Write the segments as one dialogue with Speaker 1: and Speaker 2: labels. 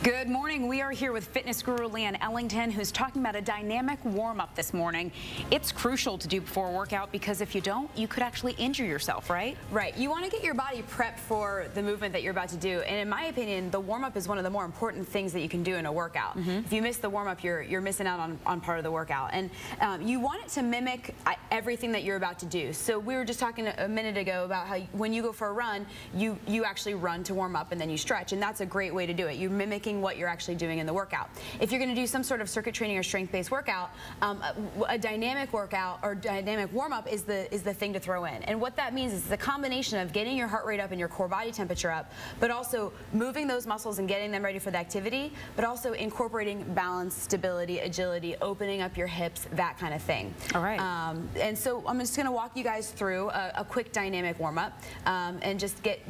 Speaker 1: Good morning. We are here with fitness guru Leanne Ellington, who's talking about a dynamic warm-up this morning. It's crucial to do before a workout because if you don't, you could actually injure yourself, right?
Speaker 2: Right. You want to get your body prepped for the movement that you're about to do. And in my opinion, the warm-up is one of the more important things that you can do in a workout. If you miss the warm-up, you're missing out on part of the workout. And you want it to mimic everything that you're about to do. So we were just talking a minute ago about how when you go for a run, you actually run to warm up and then you stretch. And that's a great way to do it. You're mimicking what you're actually doing in the workout. If you're going to do some sort of circuit training or strength-based workout, a dynamic workout or dynamic warm-up is the thing to throw in. And what that means is the combination of getting your heart rate up and your core body temperature up, but also moving those muscles and getting them ready for the activity, but also incorporating balance, stability, agility, opening up your hips, that kind of thing.
Speaker 1: All right.
Speaker 2: And so I'm just going to walk you guys through a quick dynamic warm-up and just get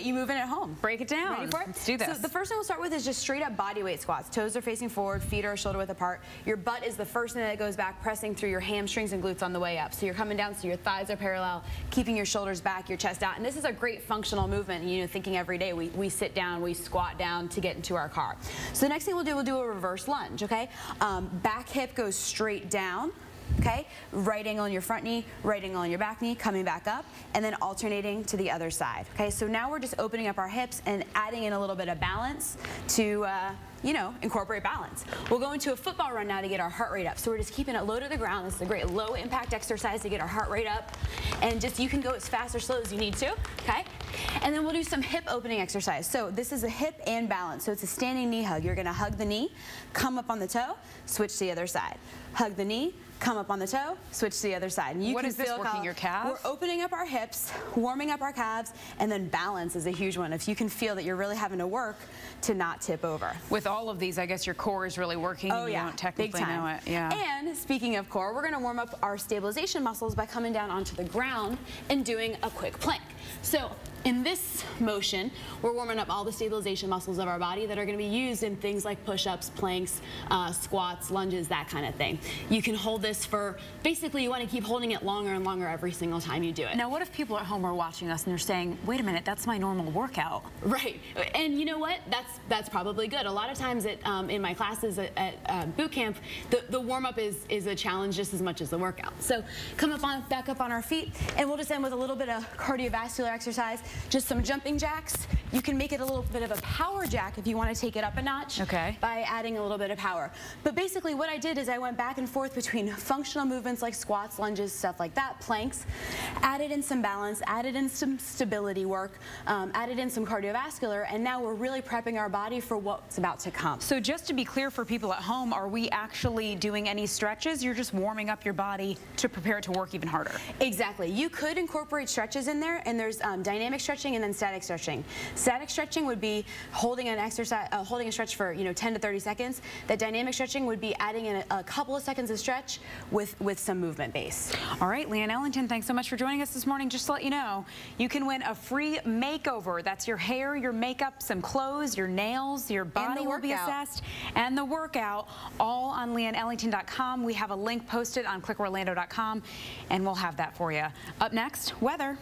Speaker 2: you moving at home.
Speaker 1: Break it down.
Speaker 2: Ready for it?
Speaker 1: Let's do this.
Speaker 2: So the first thing we'll start with is just straight up body weight squats. Toes are facing forward, feet are shoulder width apart. Your butt is the first thing that goes back, pressing through your hamstrings and glutes on the way up. So you're coming down so your thighs are parallel, keeping your shoulders back, your chest out. And this is a great functional movement. You know, thinking every day we sit down, we squat down to get into our car. So the next thing we'll do a reverse lunge, okay? Back hip goes straight down. Okay, right angle on your front knee, right angle on your back knee, coming back up, and then alternating to the other side. Okay, so now we're just opening up our hips and adding in a little bit of balance to, you know, incorporate balance. We'll go into a football run now to get our heart rate up. So we're just keeping it low to the ground. This is a great low impact exercise to get our heart rate up. And just, you can go as fast or slow as you need to, okay? And then we'll do some hip opening exercise. So this is a hip and balance. So it's a standing knee hug. You're gonna hug the knee, come up on the toe, switch to the other side. Hug the knee, come up on the toe, switch to the other side. And you
Speaker 1: what
Speaker 2: can
Speaker 1: is this,
Speaker 2: feel
Speaker 1: working your calves?
Speaker 2: We're opening up our hips, warming up our calves, and then balance is a huge one. If you can feel that you're really having to work to not tip over.
Speaker 1: With all of these, I guess your core is really working.
Speaker 2: Oh,
Speaker 1: and you don't technically know it. Yeah.
Speaker 2: And speaking of core, we're going to warm up our stabilization muscles by coming down onto the ground and doing a quick plank. So in this motion, we're warming up all the stabilization muscles of our body that are going to be used in things like push-ups, planks, squats, lunges, that kind of thing. You can hold this for, basically you want to keep holding it longer and longer every single time you do it.
Speaker 1: Now what if people at home are watching us and they're saying, wait a minute, that's my normal workout?
Speaker 2: Right. And you know what? That's probably good. A lot of times in my classes at boot camp, the warm-up is a challenge just as much as the workout. So come up back up on our feet, and we'll just end with a little bit of cardiovascular exercise. Just some jumping jacks. You can make it a little bit of a power jack if you want to take it up a notch,
Speaker 1: okay,
Speaker 2: by adding a little bit of power. But basically what I did is I went back and forth between functional movements like squats, lunges, stuff like that, planks, added in some balance, added in some stability work, added in some cardiovascular, and now we're really prepping our body for what's about to come.
Speaker 1: So just to be clear for people at home, are we actually doing any stretches? You're just warming up your body to prepare it to work even harder.
Speaker 2: Exactly. You could incorporate stretches in there, and there's dynamic stretching and then static stretching. Static stretching would be holding an exercise, holding a stretch for 10 to 30 seconds. That dynamic stretching would be adding in a couple of seconds of stretch with some movement base.
Speaker 1: All right, Leanne Ellington, thanks so much for joining us this morning. Just to let you know, you can win a free makeover. That's your hair, your makeup, some clothes, your nails, your body will be assessed, and the workout, all on LeanneEllington.com. We have a link posted on clickorlando.com, and we'll have that for you. Up next, weather.